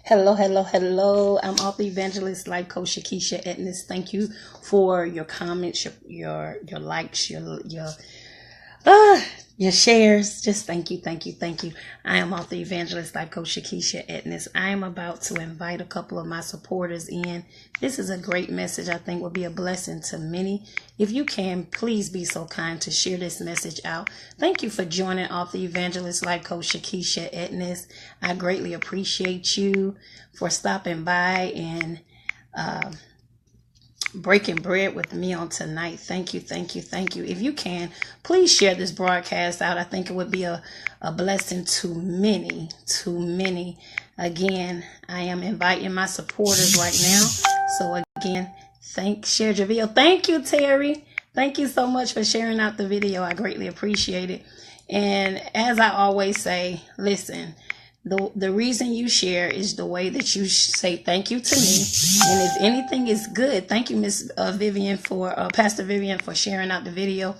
Hello, hello, hello. I'm author evangelist life coach Shakisha Edness. Thank you for your comments, your likes, uh, your shares. Just thank you, thank you, thank you. I am author evangelist life coach Shakisha Edness. I am about to invite a couple of my supporters in. This is a great message I think will be a blessing to many. If you can, please be so kind to share this message out. Thank you for joining author evangelist life coach Shakisha Edness. I greatly appreciate you for stopping by and breaking bread with me on tonight. Thank you, thank you, thank you. If you can, please share this broadcast out. I think it would be a blessing to many, to many. Again, I am inviting my supporters right now. So again, share your video. Thank you, Terry. Thank you so much for sharing out the video. I greatly appreciate it. And as I always say, listen, the reason you share is the way that you say thank you to me. And if anything is good, thank you, Miss Vivian, for Pastor Vivian, for sharing out the video.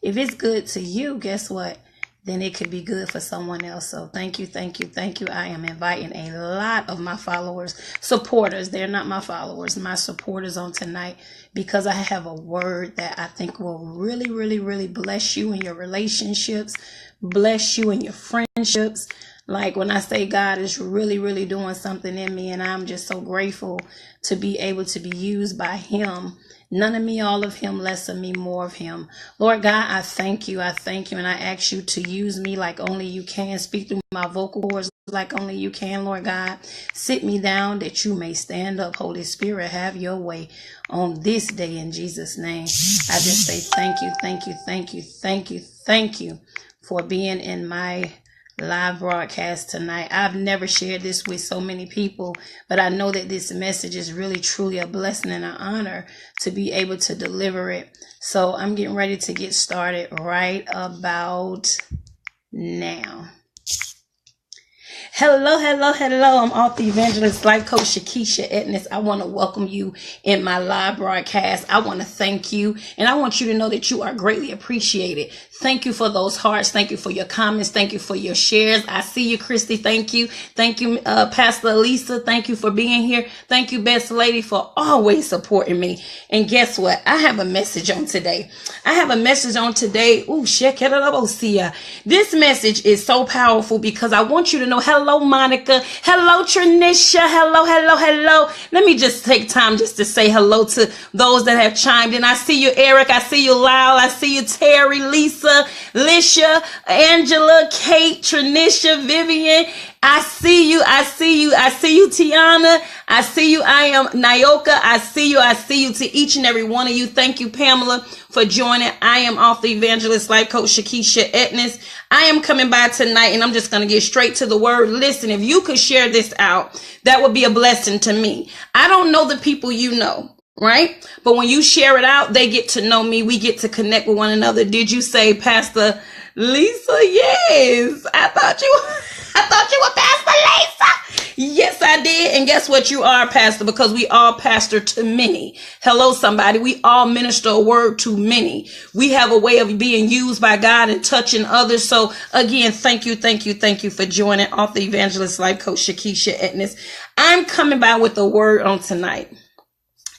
If it's good to you, guess what? Then it could be good for someone else. So thank you, thank you, thank you. I am inviting a lot of my followers, supporters. They're not my followers, my supporters on tonight, because I have a word that I think will really, really, really bless you in your relationships, bless you in your friendships. Like when I say God is really, really doing something in me, and I'm just so grateful to be able to be used by him. None of me, all of him, less of me, more of him. Lord God, I thank you, and I ask you to use me like only you can. Speak through my vocal cords like only you can, Lord God. Sit me down that you may stand up. Holy Spirit, have your way on this day in Jesus' name. I just say thank you, thank you, thank you, thank you, thank you for being in my live broadcast tonight. I've never shared this with so many people, but I know that this message is really truly a blessing and an honor to be able to deliver it. So I'm getting ready to get started right about now. Hello, hello, hello. I'm author evangelist life coach Shakisha Edness. I want to welcome you in my live broadcast. I want to thank you, and I want you to know that you are greatly appreciated. Thank you for those hearts. Thank you for your comments. Thank you for your shares. I see you, Christy. Thank you. Thank you, Pastor Lisa. Thank you for being here. Thank you, Best Lady, for always supporting me. And guess what? I have a message on today. Ooh, Shakisha. This message is so powerful because I want you to know, hello, Monica. Hello, Trinisha. Hello, hello, hello. Let me just take time just to say hello to those that have chimed in. I see you, Eric. I see you, Lyle. I see you, Terry, Lisa, Lisha, Angela, Kate, Trinisha, Vivian. I see you, Tiana. I see you. I am Nyoka. I see you to each and every one of you. Thank you, Pamela, for joining. I am author evangelist life coach Shakisha Edness. I am coming by tonight, and I'm just going to get straight to the word. Listen, if you could share this out, that would be a blessing to me. I don't know the people you know, right? But when you share it out, they get to know me. We get to connect with one another. Did you say Pastor Lisa? Yes. I thought you were Pastor Lisa. Yes, I did. And guess what? You are a pastor, because we all pastor to many. Hello, somebody. We all minister a word to many. We have a way of being used by God and touching others. So again, thank you for joining author evangelist life coach Shakisha Edness. I'm coming by with a word on tonight.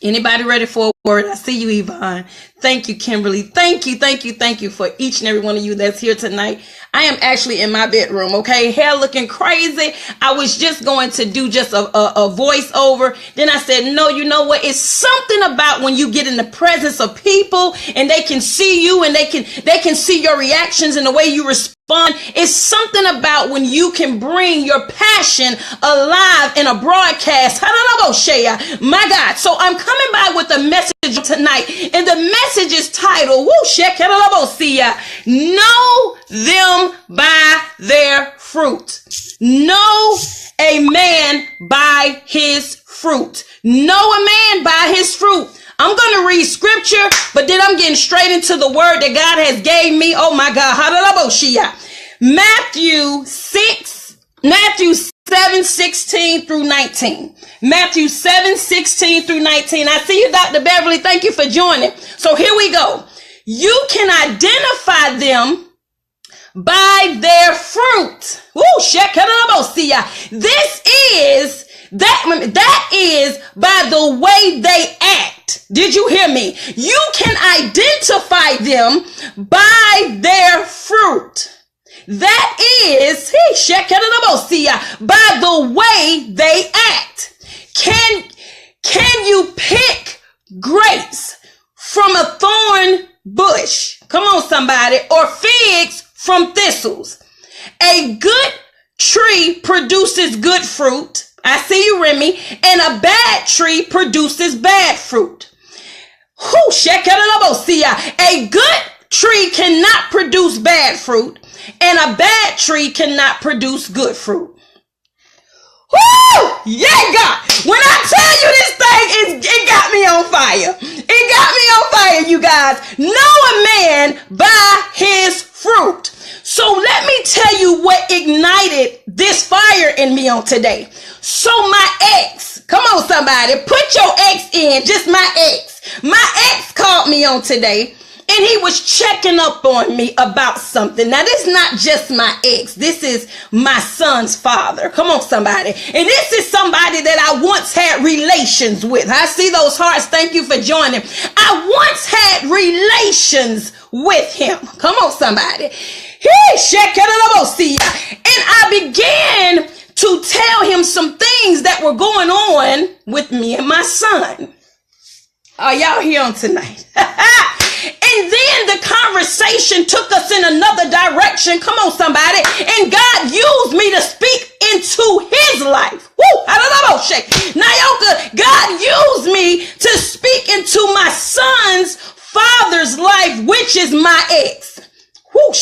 Anybody ready for a word? I see you, Yvonne. Thank you, Kimberly. Thank you for each and every one of you that's here tonight. I am actually in my bedroom, okay? Hair looking crazy. I was just going to do just a voiceover. Then I said, no, you know what? It's something about when you get in the presence of people and they can see you and they can see your reactions and the way you respond. It's something about when you can bring your passion alive in a broadcast. My God. So I'm coming by with a message tonight, and the message is titled, Know them by their fruit. Know a man by his fruit. Know a man by his fruit. I'm going to read scripture, but then I'm getting straight into the word that God has gave me. Oh my God. Matthew 7:16 through 19. Matthew 7:16 through 19. I see you, Dr. Beverly. Thank you for joining. So here we go. You can identify them by their fruit. This is That is by the way they act. Did you hear me? You can identify them by their fruit. That is by the way they act. Can you pick grapes from a thorn bush? Come on, somebody. Or figs from thistles. A good tree produces good fruit. I see you, Remy. And a bad tree produces bad fruit. A good tree cannot produce bad fruit, and a bad tree cannot produce good fruit. Woo! Yeah, God. When I tell you this thing, it got me on fire. It got me on fire, you guys. Know a man by his fruit. So let me tell you what ignited this fire in me on today. So my ex, come on somebody, put your ex in, just my ex. My ex called me on today. And he was checking up on me about something. Now, this is not just my ex. This is my son's father. Come on, somebody. And this is somebody that I once had relations with. I see those hearts. Thank you for joining. I once had relations with him. Come on, somebody. And I began to tell him some things that were going on with me and my son. Are y'all here on tonight? And then the conversation took us in another direction. Come on, somebody. And God used me to speak into his life. Woo! Nayoka, God used me to speak into my son's father's life, which is my ex. Woo!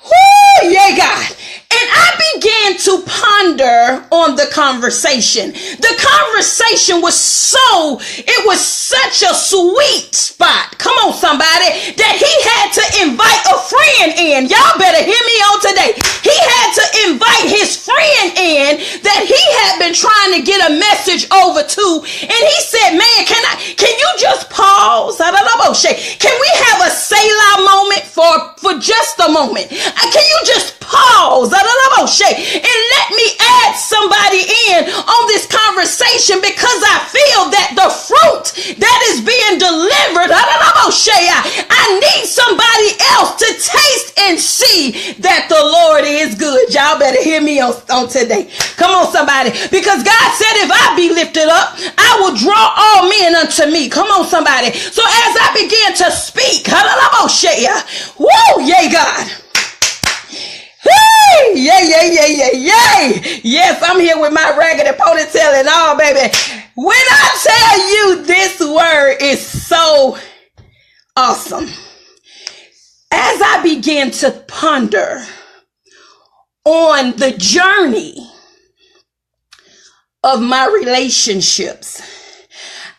Woo! Yeah, God. And I began to ponder on the conversation. The conversation was it was such a sweet spot. Come on, somebody, that he had to invite a friend in. Y'all better hear me on today. He had to invite his friend in that he had been trying to get a message over to. And he said, man, can you just pause? Can we have a Selah moment for just a moment? Can you just pause? And let me add somebody in on this conversation, because I feel that the fruit that is being delivered, I need somebody else to taste and see that the Lord is good. Y'all better hear me on today. Come on, somebody. Because God said, if I be lifted up, I will draw all men unto me. Come on, somebody. So as I began to speak, woo, yay, God. Hey, yay. Yes, I'm here with my raggedy ponytail and all, baby. When I tell you this word is so awesome, as I began to ponder on the journey of my relationships,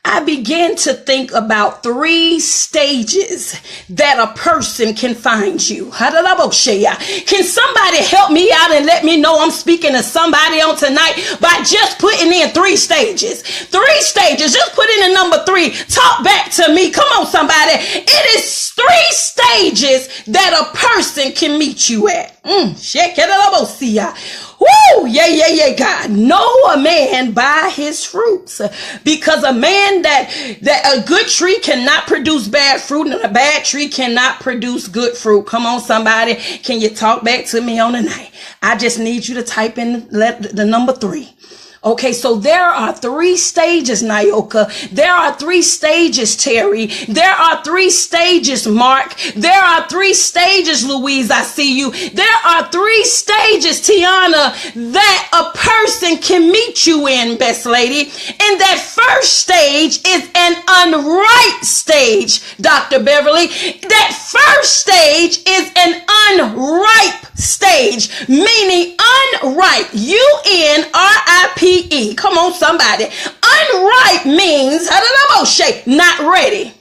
I began to think about 3 stages that a person can find you. Can somebody help me out and let me know I'm speaking to somebody on tonight by just putting in 3 stages? 3 stages. Just put in the number 3. Talk back to me. Come on, somebody. It is 3 stages that a person can meet you at. Woo! Yeah, God. Know a man by his fruits. Because a man that a good tree cannot produce bad fruit, and a bad tree cannot produce good fruit. Come on, somebody. Can you talk back to me on the night? I just need you to type in the number 3. Okay, so there are 3 stages, Nayoka. There are 3 stages, Terry. There are 3 stages, Mark. There are 3 stages, Louise. I see you. There are 3 stages, Tiana, that a person can meet you in, best lady. And that first stage is an unripe stage, Dr. Beverly. That first stage is an unripe stage, meaning unripe. UNRIPE. Come on, somebody. Unripe means not ready.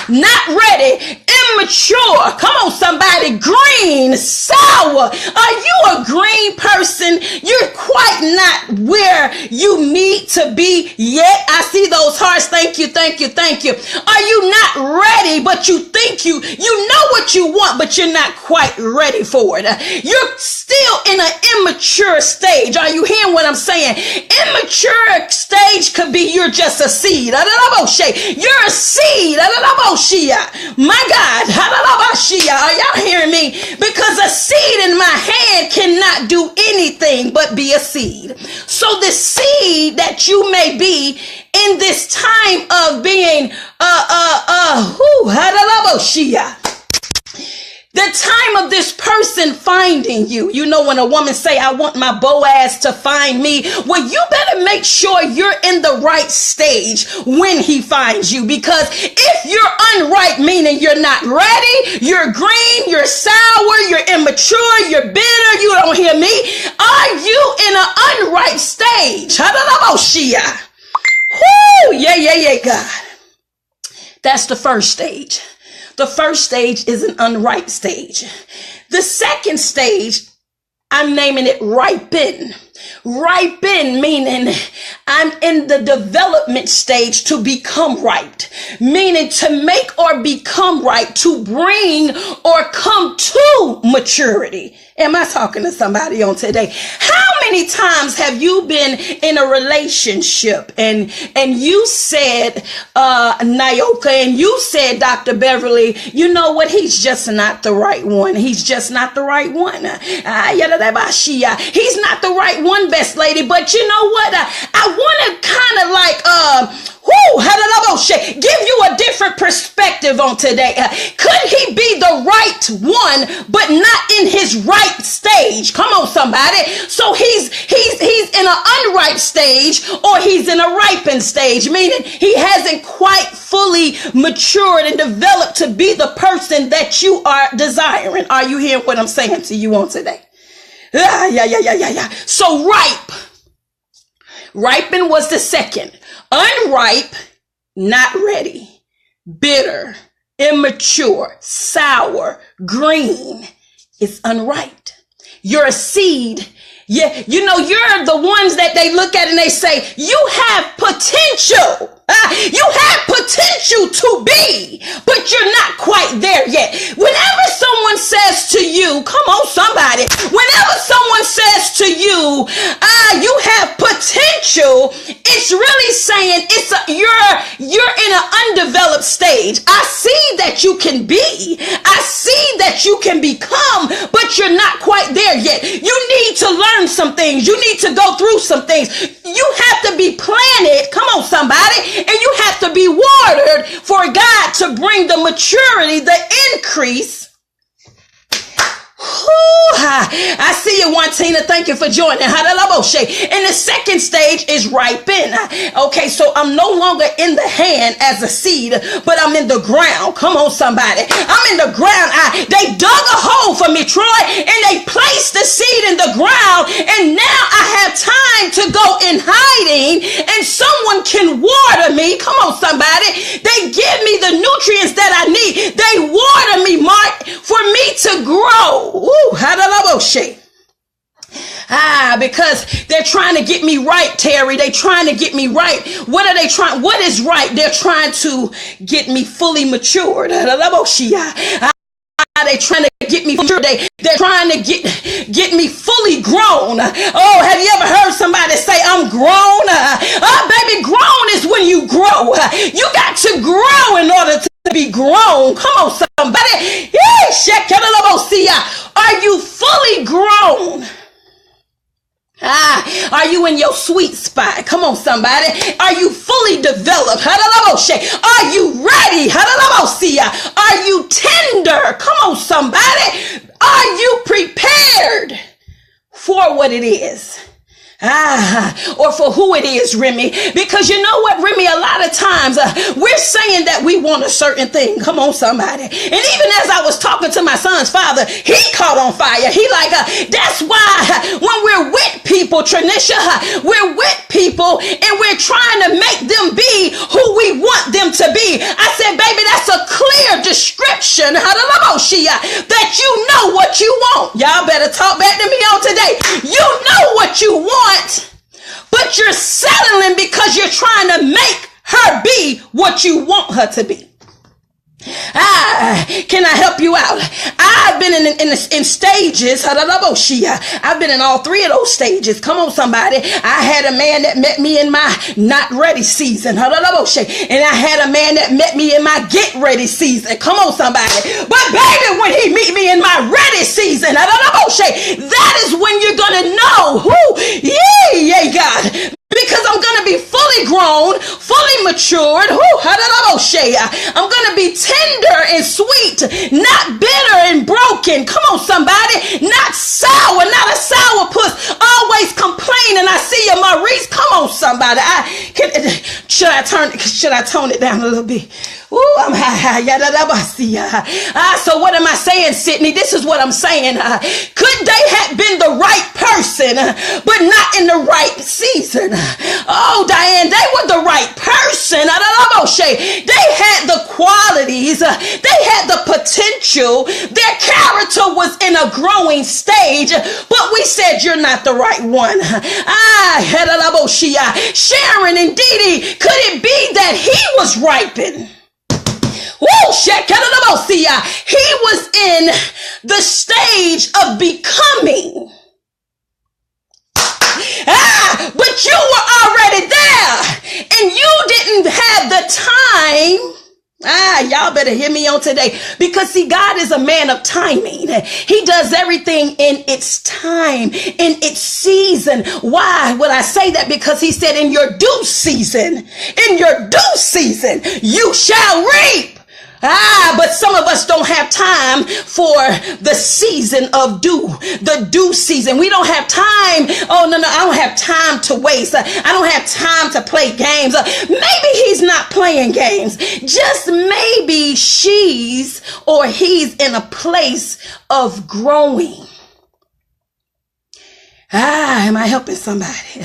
Not ready, immature. Come on, somebody. Green, sour. Are you a green person? You're quite not where you need to be yet. I see those hearts. Thank you, thank you, thank you. Are you not ready, but you think you know what you want, but you're not quite ready for it? You're still in an immature stage. Are you hearing what I'm saying? Immature stage could be you're just a seed. You're a seed. My God. Are y'all hearing me? Because a seed in my hand cannot do anything but be a seed. So the seed that you may be in this time of being the time of this person finding you. You know, when a woman say, I want my Boaz to find me, well, you better make sure you're in the right stage when he finds you. Because if you're unripe, meaning you're not ready, you're green, you're sour, you're immature, you're bitter, you don't hear me. Are you in an unripe stage? Whoo, yeah, God. That's the first stage. The first stage is an unripe stage. The second stage, I'm naming it ripen. Ripen, meaning I'm in the development stage to become ripe, meaning to make or become ripe, to bring or come to maturity. Am I talking to somebody on today? How many times have you been in a relationship and you said, Nyoka, and you said, Dr. Beverly, you know what? He's just not the right one. He's just not the right one. He's not the right one, best lady. But you know what? I want to kind of like, give you a different perspective on today. Could he be the right one, but not in his right stage? Come on, somebody. So he's in an unripe stage, or he's in a ripened stage, meaning he hasn't quite fully matured and developed to be the person that you are desiring. Are you hearing what I'm saying to you on today? Yeah. So ripen was the second. Unripe, not ready, bitter, immature, sour, green. It's unripe. You're a seed. Yeah, you know, you're the ones that they look at and they say, you have potential. You have potential to be, but you're not quite there yet. Whenever someone says to you, come on, somebody, whenever someone says to you, you have potential, it's really saying you're in an undeveloped stage. I see that you can be, I see that you can become, but you're not quite there yet. You need to learn some things. You need to go through some things. You have to be planted. Come on, somebody. And you have to be watered for God to bring the maturity, the increase. I see you, Wantina. Thank you for joining. And the second stage is ripen. Okay, so I'm no longer in the hand as a seed, but I'm in the ground. Come on, somebody. I'm in the ground. They dug a hole for me, Troy, and they placed the seed in the ground. And now I have time to go in hiding, and someone can water me. Come on, somebody. They give me the nutrients that I need. They water me, Mark, for me to grow. Ooh, because they're trying to get me right, Terry. They're trying to get me right. What are they trying? What is right? They're trying to get me fully matured. They're trying to get me mature. They're trying to get me fully grown. Oh, have you ever heard somebody say, I'm grown? Baby, grown is when you grow. You got to grow in order to be grown. Come on, somebody. Are you fully grown? Are you in your sweet spot? Come on, somebody. Are you fully developed? Are you ready? Are you tender? Come on, somebody. Are you prepared for what it is? Or for who it is, Remy. Because you know what, Remy, a lot of times we're saying that we want a certain thing. Come on, somebody. And even as I was talking to my son's father, he caught on fire. He like, that's why when we're with people, people, Tranisha. We're with people and we're trying to make them be who we want them to be. I said, baby, that's a clear description that you know what you want. Y'all better talk back to me on today. You know what you want, but you're settling because you're trying to make her be what you want her to be. Can I help you out? I've been in stages. I've been in all three of those stages. Come on, somebody. I had a man that met me in my not ready season. And I had a man that met me in my get ready season. Come on, somebody. But baby, when he meet me in my ready season, that is when you're going to know who, yeah, God. Because I'm going to be fully grown, fully matured. I'm going to be tender and sweet, not bitter and broken. Come on, somebody. Not sour, not a sourpuss. Always complaining. I see you, Maurice. Come on, somebody. Should I tone it down a little bit? Ooh, I'm high. So what am I saying, Sydney? This is what I'm saying. Could they have been the right person, but not in the right season? Oh, Diane, they were the right person. They had the qualities. They had the potential. Their character was in a growing stage, but we said you're not the right one. Sharon and Dee Dee, could it be that he was ripened? He was in the stage of becoming. But you were already there and you didn't have the time. Y'all better hear me on today, because see, God is a man of timing. He does everything in its time, in its season. Why would I say that? Because he said, in your due season, you shall reap. But some of us don't have time for the season of the due season. We don't have time. Oh, no, I don't have time to waste. I don't have time to play games. Maybe he's not playing games. Just maybe she's or he's in a place of growing. Am I helping somebody?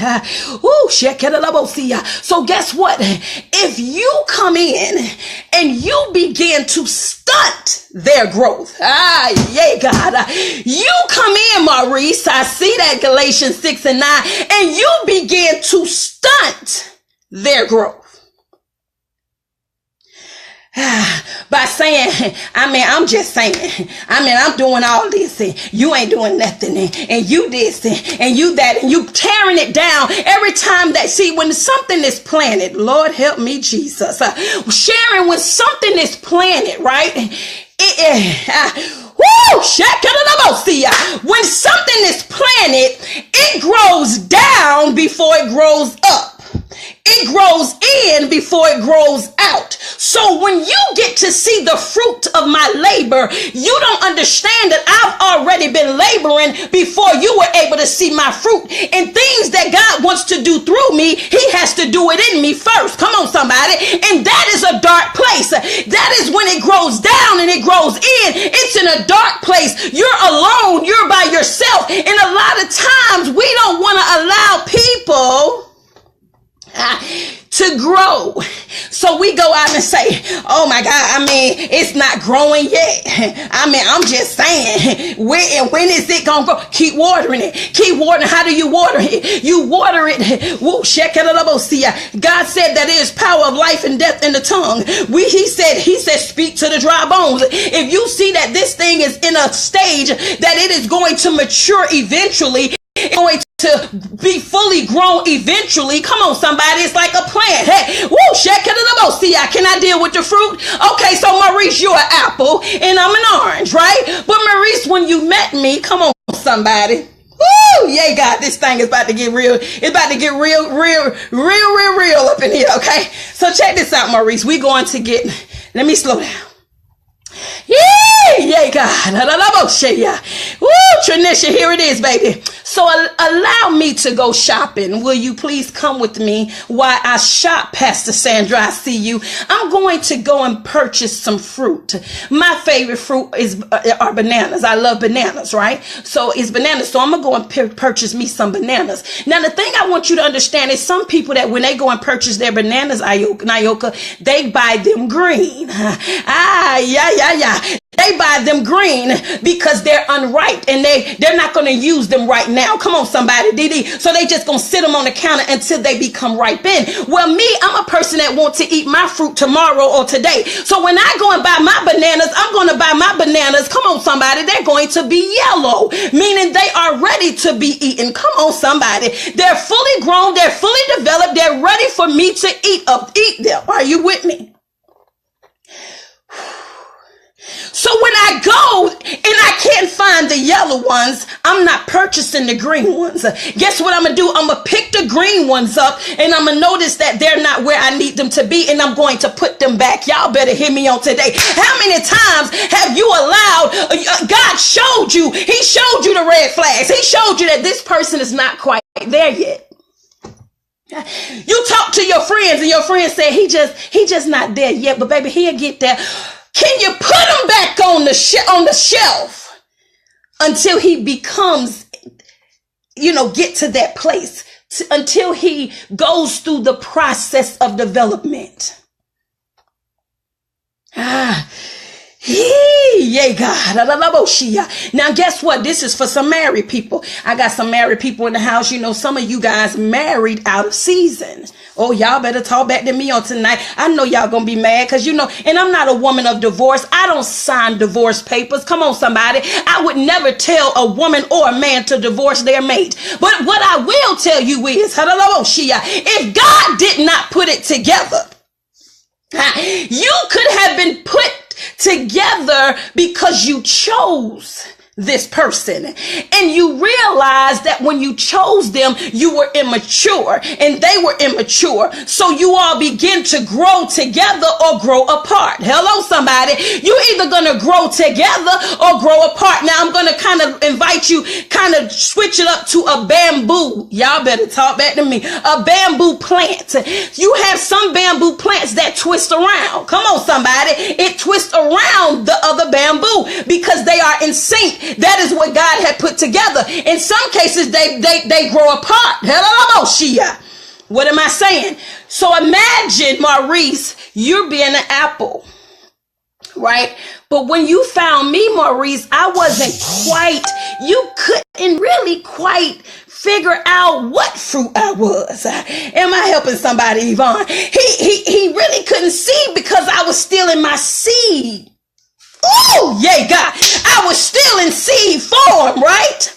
So guess what? If you come in and you begin to stunt their growth, God, you come in, Maurice, I see that, Galatians 6 and 9, and you begin to stunt their growth. By saying, I'm just saying, I'm doing all this and you ain't doing nothing and you this and you that and you tearing it down every time that, see, when something is planted, Lord help me, Jesus, Sharon, when something is planted, right? When something is planted, it grows down before it grows up. It grows in before it grows out. So when you get to see the fruit of my labor, you don't understand that I've already been laboring before you were able to see my fruit. And things that God wants to do through me, he has to do it in me first. Come on, somebody. And that is a dark place. That is when it grows down and it grows in. It's in a dark place. You're alone. You're by yourself. And a lot of times we don't want to allow people to grow. So we go out and say, oh my God, it's not growing yet. I'm just saying, when is it going to grow? Keep watering it. Keep watering. How do you water it? You water it. God said that there is power of life and death in the tongue. He said, speak to the dry bones. If you see that this thing is in a stage that it is going to mature eventually, it's going to be fully grown eventually. Come on, somebody. It's like a plant. Hey, can I deal with the fruit? Okay, so Maurice, you're an apple and I'm an orange, right? But Maurice, when you met me, come on, somebody. Woo! Yeah, God, this thing is about to get real. It's about to get real up in here, okay? So check this out, Maurice. We're going to let me slow down. Yeah! Yeah, God. Woo, Tranisha, here it is, baby. So allow me to go shopping. Will you please come with me while I shop, Pastor Sandra? I see you. I'm going to go and purchase some fruit. My favorite fruit are bananas. I love bananas, right? So it's bananas. So I'm going to go and purchase me some bananas. Now, the thing I want you to understand is some people that when they go and purchase their bananas, Nyoka, they buy them green. They buy them green because they're unripe and they're not going to use them right now. Come on, somebody, Didi. So they just going to sit them on the counter until they become ripened. Well, me, I'm a person that wants to eat my fruit tomorrow or today. So when I go and buy my bananas, I'm going to buy my bananas. Come on, somebody. They're going to be yellow, meaning they are ready to be eaten. Come on, somebody. They're fully grown. They're fully developed. They're ready for me to eat them. Are you with me? So when I go and I can't find the yellow ones, I'm not purchasing the green ones. Guess what I'm going to do? I'm going to pick the green ones up and I'm going to notice that they're not where I need them to be and I'm going to put them back. Y'all better hear me on today. How many times have you allowed, God showed you, he showed you the red flags. He showed you that this person is not quite there yet. You talk to your friends and your friends say, he just not there yet, but baby, he'll get there. Can you put him back on the shelf until he becomes, get to that place, until he goes through the process of development? Yeah, God. Now, guess what? This is for some married people. I got some married people in the house. Some of you guys married out of season. Oh, y'all better talk back to me on tonight. I know y'all gonna be mad because, and I'm not a woman of divorce. I don't sign divorce papers. Come on, somebody. I would never tell a woman or a man to divorce their mate. But what I will tell you is, if God did not put it together, you could have been put together because you chose this person and you realize that when you chose them, you were immature and they were immature. So you all begin to grow together or grow apart. Hello, somebody. You're either going to grow together or grow apart. Now I'm going to kind of invite you, kind of switch it up to a bamboo. Y'all better talk back to me. A bamboo plant. You have some bamboo plants that twist around. Come on, somebody. It twists around the other bamboo because they are in sync. That is what God had put together. In some cases, they grow apart. Hello, what am I saying? So imagine, Maurice, you're being an apple, right? But when you found me, Maurice, I wasn't you couldn't really quite figure out what fruit I was. Am I helping somebody, Yvonne? He really couldn't see because I was still in my seed. Oh, yeah, God. I was still in seed form, right?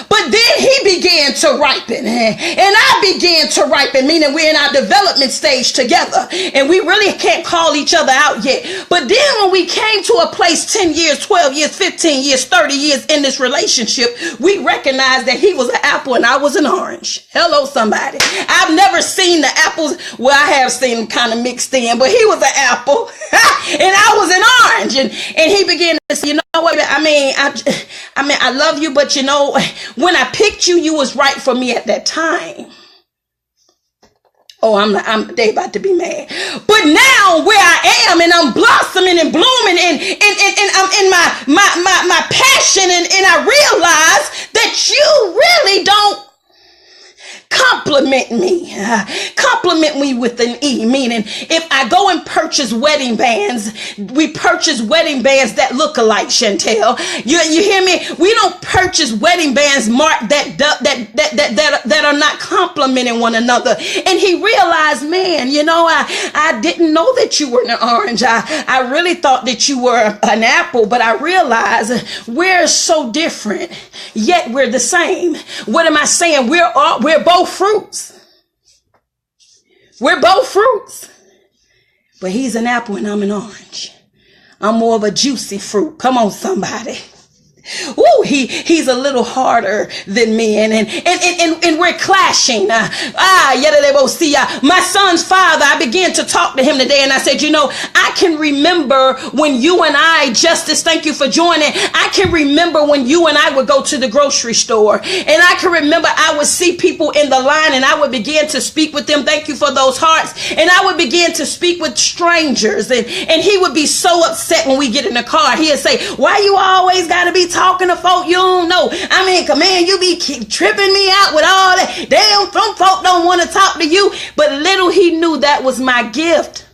But then he began to ripen and I began to ripen, meaning we're in our development stage together and we really can't call each other out yet. But then when we came to a place 10 years, 12 years, 15 years, 30 years in this relationship, we recognized that he was an apple and I was an orange. Hello, somebody. I've never seen the apples. Well, I have seen them kind of mixed in, but he was an apple and I was an orange. And he began to say, what? I love you, but when I picked you, you was right for me at that time. Oh, they about to be mad. But now where I am and I'm blossoming and blooming and I'm in my passion and I realize that you really don't compliment me with an E, meaning if I go and purchase wedding bands, we purchase wedding bands that look alike, Chantel. You hear me? We don't purchase wedding bands marked that are not complimenting one another. And he realized, man, I didn't know that you were an orange. I really thought that you were an apple, but I realized we're so different, yet we're the same. What am I saying? We're both fruits. We're both fruits. But he's an apple and I'm an orange. I'm more of a juicy fruit. Come on, somebody. He's a little harder than me, and we're clashing. My son's father, I began to talk to him today, and I said, I can remember when you and I, Justice, thank you for joining. I can remember when you and I would go to the grocery store, and I can remember I would see people in the line, and I would begin to speak with them. Thank you for those hearts. And I would begin to speak with strangers, and he would be so upset when we get in the car. He'd say, why you always got to be talking to folk you don't know? I mean, man, you be tripping me out with all that. Damn, some folk don't want to talk to you. But little he knew that was my gift.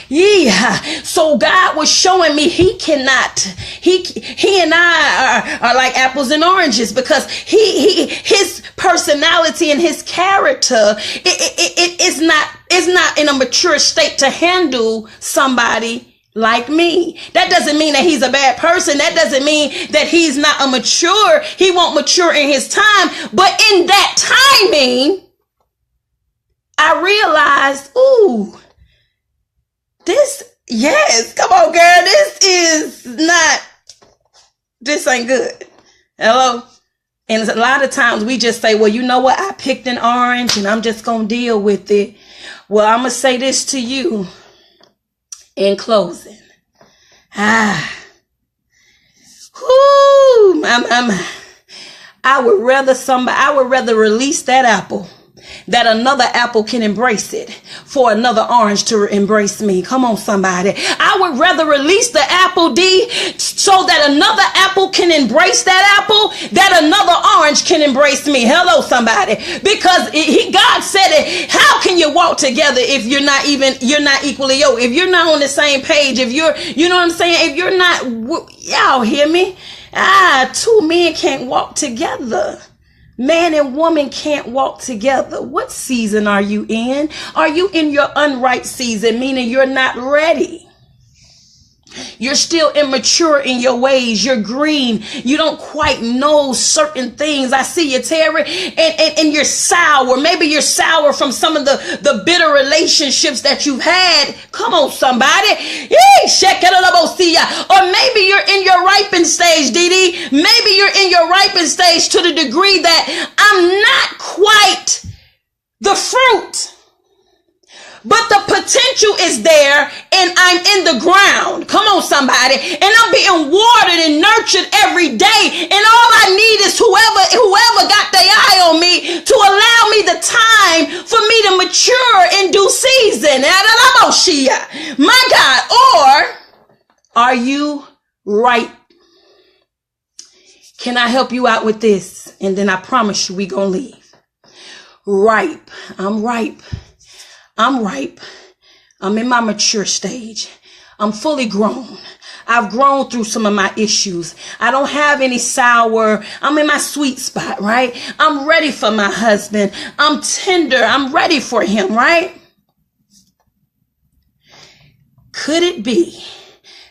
Yeah. So God was showing me he cannot, he and I are like apples and oranges, because his personality and his character, it's not in a mature state to handle somebody like me. That doesn't mean that he's a bad person. That doesn't mean that he's not a mature. He won't mature in his time. But in that timing, I realized, yes, come on, girl. This ain't good. Hello? And a lot of times we just say, well, you know what? I picked an orange and I'm just going to deal with it. Well, I'm going to say this to you in closing. I would rather release that apple, that another apple can embrace it, for another orange to embrace me. Come on, somebody. I would rather release the apple, D, so that another apple can embrace that apple, that another orange can embrace me. Hello, somebody. Because God said it. How can you walk together if you're not equally yoked? If you're not on the same page, if you know what I'm saying? If you're not, y'all hear me? Two men can't walk together. Man and woman can't walk together. What season are you in? Are you in your unripe season, meaning you're not ready? You're still immature in your ways. You're green. You don't quite know certain things. I see you, Terry, and you're sour. Maybe you're sour from some of the bitter relationships that you've had. Come on, somebody. Or maybe you're in your ripen stage, Dee. Maybe you're in your ripen stage to the degree that I'm not quite the fruit, but the potential is there, and I'm in the ground. Come on, somebody. And I'm being watered and nurtured every day. And all I need is whoever got their eye on me to allow me the time for me to mature in due season. My God. Or are you ripe? Can I help you out with this? And then I promise you we gonna leave. Ripe. I'm ripe. I'm ripe. I'm in my mature stage. I'm fully grown. I've grown through some of my issues. I don't have any sour. I'm in my sweet spot, right? I'm ready for my husband. I'm tender. I'm ready for him, right? Could it be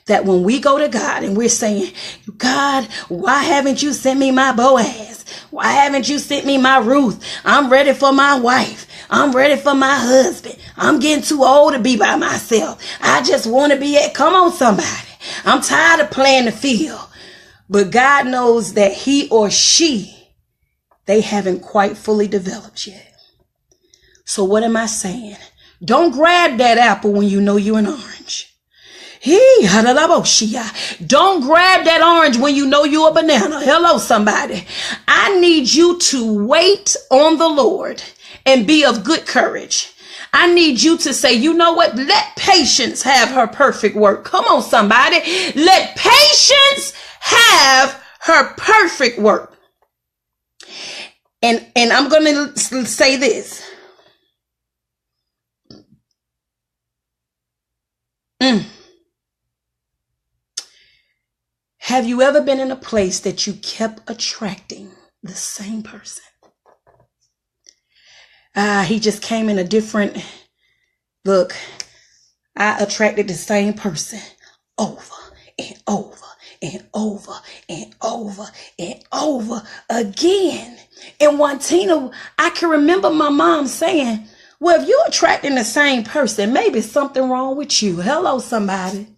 that when we go to God and we're saying, God, why haven't you sent me my Boaz? Why haven't you sent me my Ruth? I'm ready for my wife. I'm ready for my husband. I'm getting too old to be by myself. I just want to be come on, somebody. I'm tired of playing the field. But God knows that he or she, they haven't quite fully developed yet. So what am I saying? Don't grab that apple when you know you're an orange. Don't grab that orange when you know you're a banana. Hello, somebody. I need you to wait on the Lord and be of good courage. I need you to say, you know what? Let patience have her perfect work. Come on, somebody. Let patience have her perfect work. And I'm going to say this. Have you ever been in a place that you kept attracting the same person? He just came in a different look. I attracted the same person over and over and over and over and over again. And Wantina, I can remember my mom saying, well, if you're attracting the same person, maybe something wrong with you. Hello, somebody.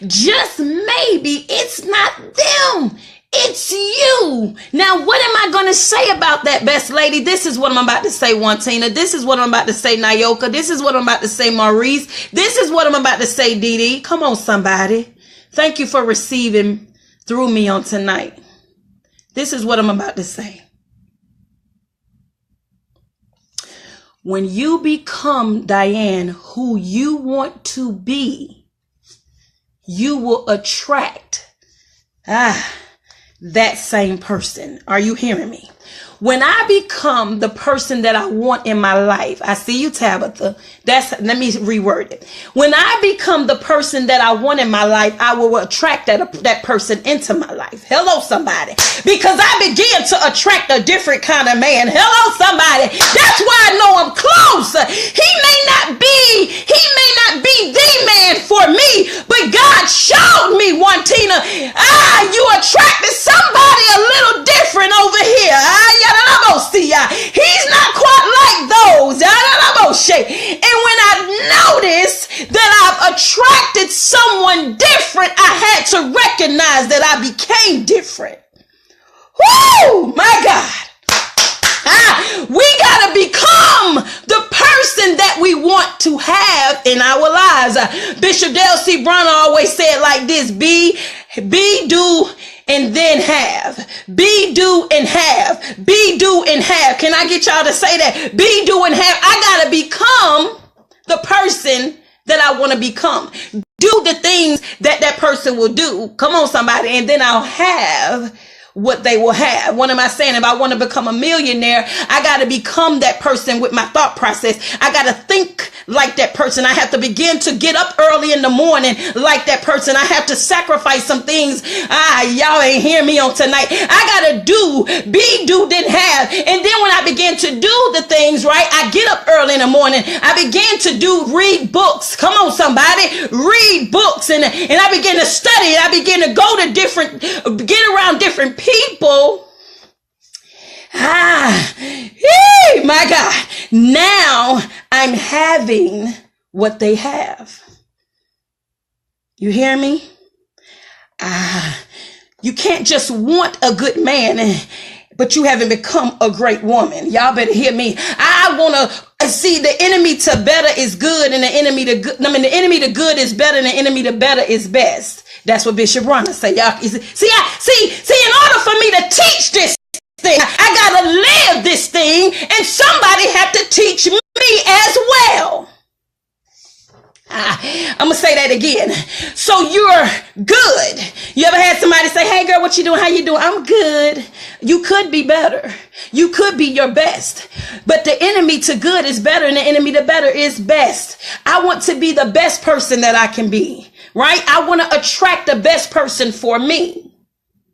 just maybe it's not them. It's you. Now, what am I going to say about that, best lady? This is what I'm about to say, Wantina. This is what I'm about to say, Nyoka. This is what I'm about to say, Maurice. This is what I'm about to say, Dee Dee. Come on, somebody. Thank you for receiving through me on tonight. This is what I'm about to say. When you become, Diane, who you want to be, you will attract that same person. Are you hearing me? When I become the person that I want in my life, I see you, Tabitha. Let me reword it. When I become the person that I want in my life, I will attract that person into my life. Hello, somebody. Because I begin to attract a different kind of man. Hello, somebody. That's why I know I'm close. He may not be the man for me, but God showed me, Wantina, you attracted somebody a little different over here. He's not quite like those. And when I noticed that I've attracted someone different, I had to recognize that I became different. Woo! My God. We got to become the person that we want to have in our lives. Bishop Dale C. Bronner always said like this: be, do, and then have. Be, do, and have. Be, do, and have. Can I get y'all to say that? Be, do, and have. I got to become the person that I want to become. Do the things that person will do. Come on, somebody. And then I'll have what they will have. What am I saying? If I want to become a millionaire, I got to become that person with my thought process. I got to think like that person. I have to begin to get up early in the morning like that person. I have to sacrifice some things. Y'all ain't hear me on tonight. I got to be, do, then have. And then when I begin to do the things right, I get up early in the morning. I begin to read books. Come on, somebody. Read books. And I begin to study. I begin to go to get around different people. My God. Now I'm having what they have. You hear me? You can't just want a good man, but you haven't become a great woman. Y'all better hear me. I want to see the enemy to better is good, and the enemy to good. I mean, the enemy to good is better, and the enemy to better is best. That's what Bishop Bronner say. Y'all see. In order for me to teach this thing, I gotta live this thing, and somebody have to teach me as well. I'm gonna say that again. So you're good. You ever had somebody say, "Hey girl, what you doing? How you doing?" "I'm good." You could be better. You could be your best. But the enemy to good is better, and the enemy to better is best. I want to be the best person that I can be. Right? I want to attract the best person for me.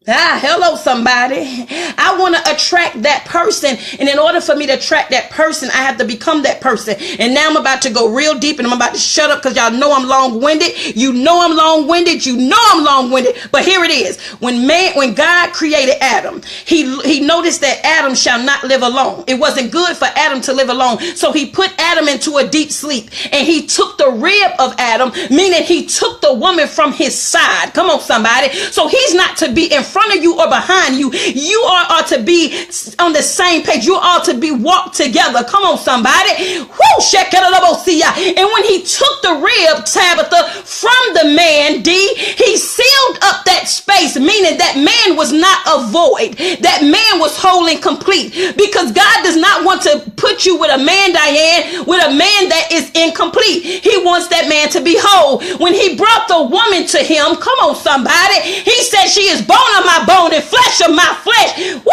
Hello, somebody. I want to attract that person. And in order for me to attract that person, I have to become that person. And now I'm about to go real deep, and I'm about to shut up because y'all know I'm long-winded. You know I'm long-winded. You know I'm long-winded. But here it is. When God created Adam, he noticed that Adam shall not live alone. It wasn't good for Adam to live alone. So he put Adam into a deep sleep, and he took the rib of Adam, meaning he took the woman from his side. Come on, somebody. So he's not to be in front of you or behind you. You are to be on the same page. You are to be walked together. Come on, somebody. Woo, and when he took the rib, Tabitha, from the man, D, he sealed up that space, meaning that man was not a void. That man was whole and complete, because God does not want to put you with a man, Diane, with a man that is incomplete. He wants that man to be whole. When he brought the woman to him, come on, somebody, he said, "She is bone of my bone and flesh of my flesh." Woo!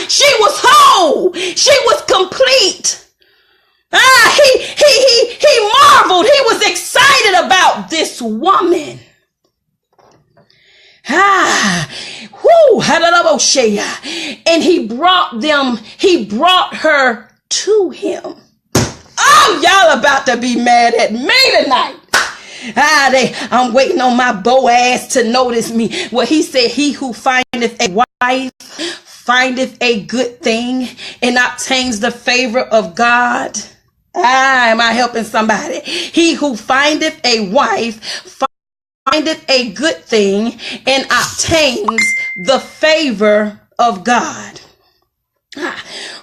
She was whole. She was complete. He marveled. He was excited about this woman. And he brought her to him. Oh, y'all about to be mad at me tonight. I'm waiting on my Boaz to notice me. Well, he said, "He who findeth a wife findeth a good thing and obtains the favor of God." Am I helping somebody? He who findeth a wife findeth a good thing and obtains the favor of God.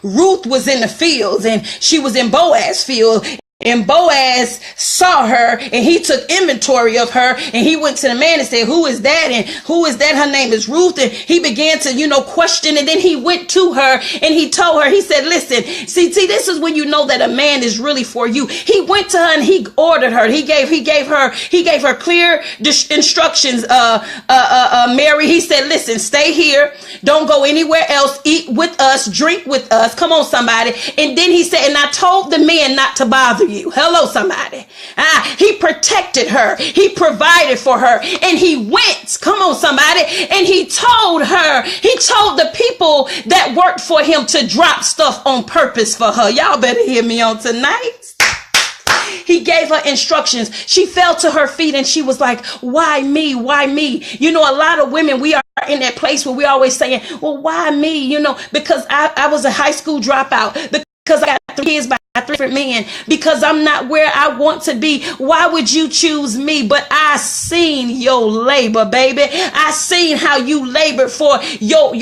Ruth was in the fields and she was in Boaz's field. And Boaz saw her and he took inventory of her and he went to the man and said, who is that? And who is that? Her name is Ruth. And he began to, question. And then he went to her and he told her, he said, listen, see, this is when you know that a man is really for you. He went to her and he ordered her. He gave her clear instructions, Mary. He said, listen, stay here. Don't go anywhere else. Eat with us, drink with us. Come on, somebody. And then he said, and I told the men not to bother you. Hello, somebody. He protected her. He provided for her. And he went, come on, somebody. And he told the people that worked for him to drop stuff on purpose for her. Y'all better hear me on tonight. He gave her instructions. She fell to her feet and she was like, why me? Why me? A lot of women, we are in that place where we always saying, well, why me? Because I was a high school dropout, because I got 3 kids by 3 different men, because I'm not where I want to be. Why would you choose me? But I seen your labor, baby. I seen how you labored for your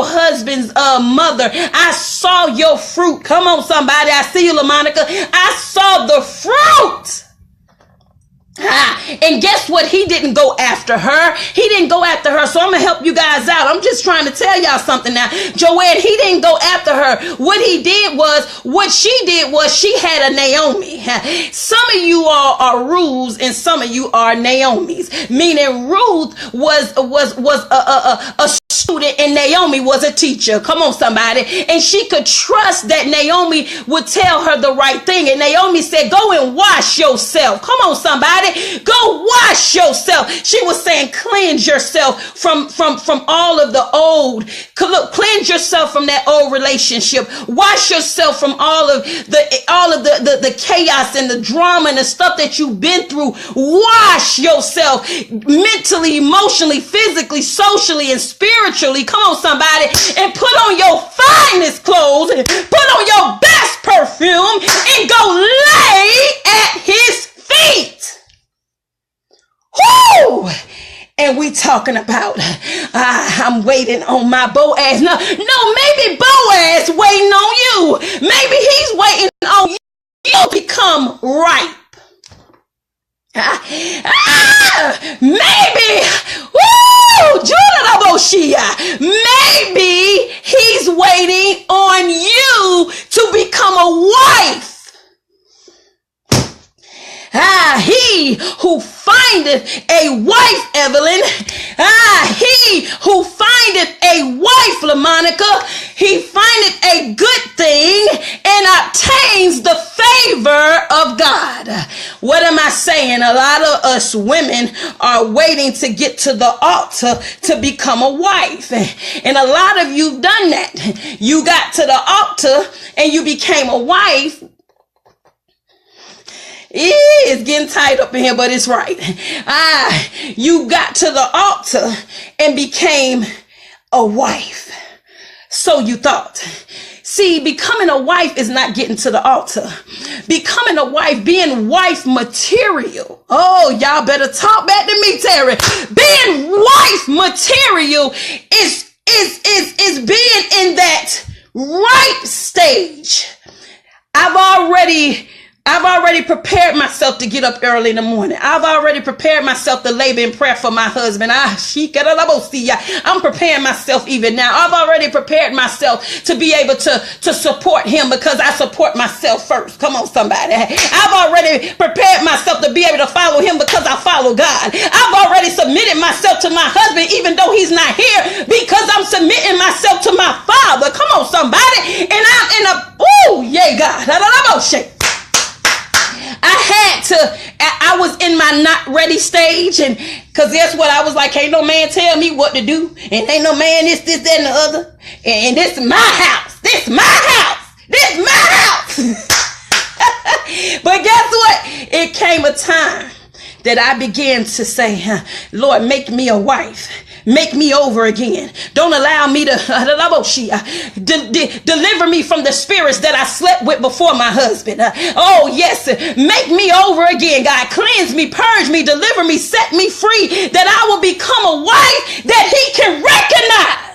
husband's mother. I saw your fruit. Come on, somebody. I see you, LaMonica. I saw the fruit. And guess what? He didn't go after her. He didn't go after her. So I'm going to help you guys out. I'm just trying to tell y'all something now. Joanne, he didn't go after her. What she did was she had a Naomi. Some of you all are Ruths and some of you are Naomi's. Meaning Ruth was a student and Naomi was a teacher. Come on, somebody. And she could trust that Naomi would tell her the right thing. And Naomi said, go and wash yourself. Come on, somebody. Go wash yourself. She was saying, cleanse yourself from all of the old. Cleanse yourself from that old relationship. Wash yourself from all of the chaos and the drama and the stuff that you've been through. Wash yourself mentally, emotionally, physically, socially, and spiritually. Come on, somebody. And put on your finest clothes. Put on your best perfume and go lay at his feet. Woo! And we talking about, I'm waiting on my Boaz. No, maybe Boaz waiting on you. Maybe he's waiting on you to become ripe. Maybe, maybe he's waiting on you to become a wife. He who findeth a wife, Evelyn. He who findeth a wife, LaMonica. He findeth a good thing and obtains the favor of God. What am I saying? A lot of us women are waiting to get to the altar to become a wife. And a lot of you've done that. You got to the altar and you became a wife. It's getting tight up in here, but it's right. You got to the altar and became a wife. So you thought. See, becoming a wife is not getting to the altar. Becoming a wife, being wife material. Oh, y'all better talk back to me, Terry. Being wife material is being in that ripe stage. I've already prepared myself to get up early in the morning. I've already prepared myself to labor in prayer for my husband. I'm preparing myself even now. I've already prepared myself to be able to support him because I support myself first. Come on, somebody. I've already prepared myself to be able to follow him because I follow God. I've already submitted myself to my husband even though he's not here because I'm submitting myself to my Father. Come on, somebody. And I'm in a, God. I was in my not ready stage, and because guess what? I was like, ain't no man tell me what to do, and ain't no man this, that, and the other, and this is my house. This my house. This my house. But guess what? It came a time that I began to say, Lord, make me a wife. Make me over again. Don't allow me to deliver me from the spirits that I slept with before my husband. Oh, yes. Make me over again, God. Cleanse me, purge me, deliver me, set me free, that I will become a wife that he can recognize.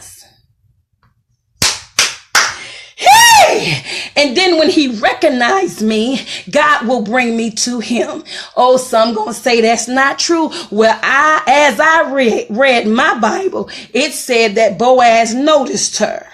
Hey! And then when he recognized me, God will bring me to him. Oh, some gonna say that's not true. Well, as I read my Bible, it said that Boaz noticed her.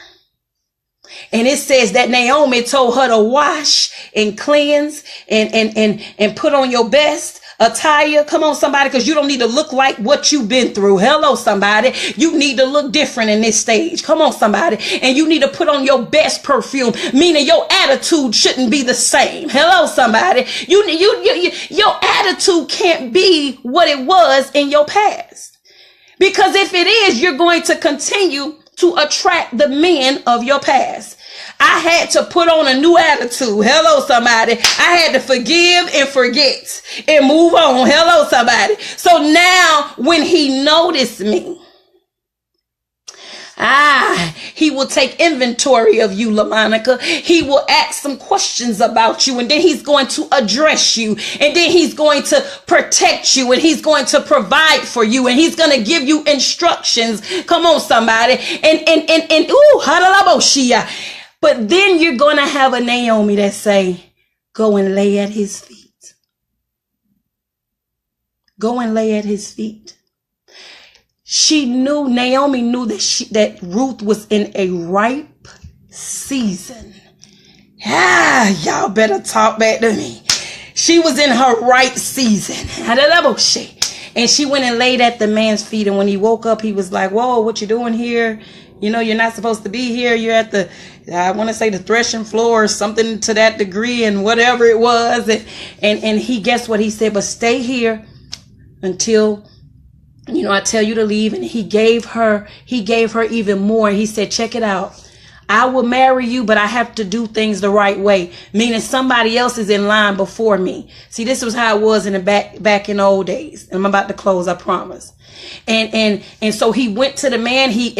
And it says that Naomi told her to wash and cleanse and put on your best attire. Come on, somebody, because you don't need to look like what you've been through. Hello, somebody. You need to look different in this stage. Come on, somebody. And you need to put on your best perfume, meaning your attitude shouldn't be the same. Hello, somebody. Your attitude can't be what it was in your past. Because if it is, you're going to continue to attract the men of your past. I had to put on a new attitude. Hello, somebody. I had to forgive and forget and move on. Hello, somebody. So now when he noticed me, he will take inventory of you, LaMonica. He will ask some questions about you, and then he's going to address you, and then he's going to protect you, and he's going to provide for you, and he's going to give you instructions. Come on, somebody. But then you're going to have a Naomi that say, go and lay at his feet. Go and lay at his feet. Naomi knew that Ruth was in a ripe season. Y'all better talk back to me. She was in her ripe season. And she went and laid at the man's feet. And when he woke up, he was like, whoa, what you doing here? You know, you're not supposed to be here. You're at I want to say the threshing floor or something to that degree, and whatever it was. And he, guess what he said? But stay here until, I tell you to leave. And he gave her even more. He said, check it out. I will marry you, but I have to do things the right way. Meaning somebody else is in line before me. See, this was how it was in the back in the old days. And I'm about to close, I promise. And so he went to the man. He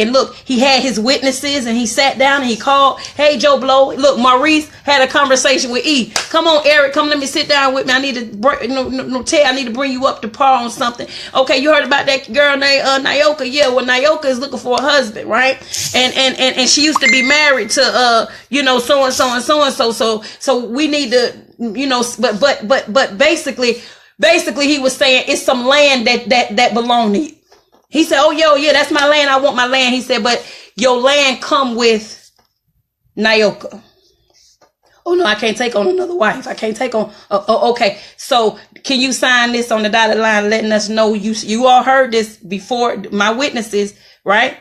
had his witnesses, and he sat down and he called, hey, Joe Blow. Look, Maurice had a conversation with E. Come on, Eric, come let me sit down with me. I need to Ted, I need to bring you up to par on something. Okay, you heard about that girl named Nyoka? Yeah, well, Nyoka is looking for a husband, right? And she used to be married to so and so and so and so. So we need to, but basically he was saying it's some land that belong to you. He said, oh, yeah, that's my land. I want my land. He said, but your land come with Nyoka. Oh, no, I can't take on another wife. I can't take on. Okay. So can you sign this on the dotted line letting us know you all heard this before, my witnesses, right?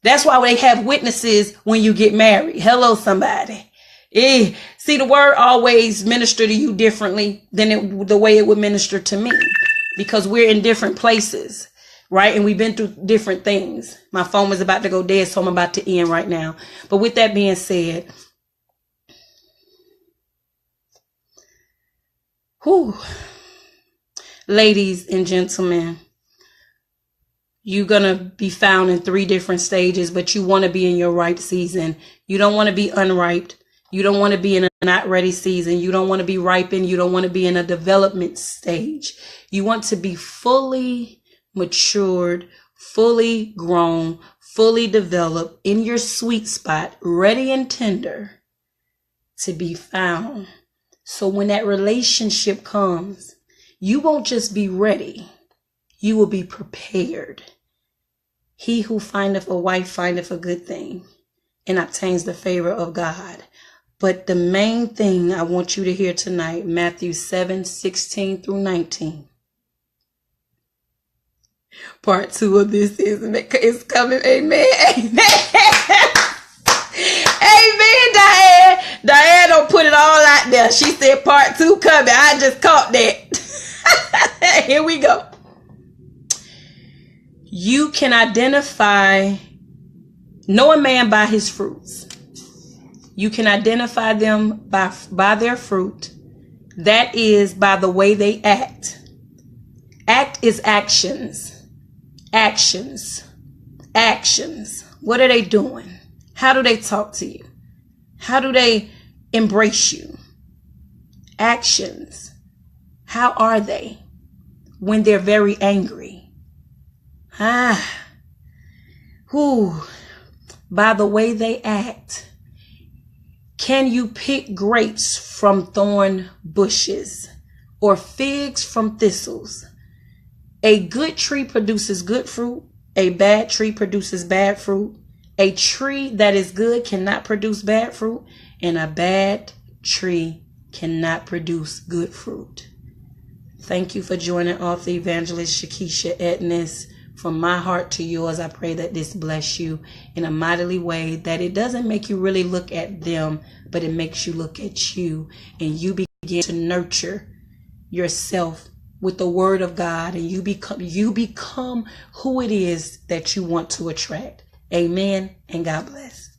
That's why they have witnesses when you get married. Hello, somebody. See, the word always minister to you differently than the way it would minister to me, because we're in different places, right? And we've been through different things. My phone was about to go dead, so I'm about to end right now. But with that being said, ladies and gentlemen, you're going to be found in 3 different stages, but you want to be in your ripe season. You don't want to be unripe. You don't want to be in a not ready season. You don't want to be ripened. You don't want to be in a development stage. You want to be fully matured, fully grown, fully developed in your sweet spot, ready and tender to be found. So when that relationship comes, you won't just be ready. You will be prepared. He who findeth a wife findeth a good thing and obtains the favor of God. But the main thing I want you to hear tonight, Matthew 7:16 through 19. Part 2 of this is coming. Amen. Amen. Amen, Diane. Diane don't put it all out there. She said part 2 coming. I just caught that. Here we go. You can know a man by his fruits. You can identify them by their fruit. That is by the way they act. Act is actions. Actions. Actions. What are they doing? How do they talk to you? How do they embrace you? Actions. How are they when they're very angry? By the way they act. Can you pick grapes from thorn bushes or figs from thistles? A good tree produces good fruit. A bad tree produces bad fruit. A tree that is good cannot produce bad fruit, and a bad tree cannot produce good fruit. Thank you for joining author evangelist Shakisha Edness. From my heart to yours, I pray that this bless you in a mightily way, that it doesn't make you really look at them, but it makes you look at you, and you begin to nurture yourself with the word of God, and you become who it is that you want to attract. Amen, and God bless.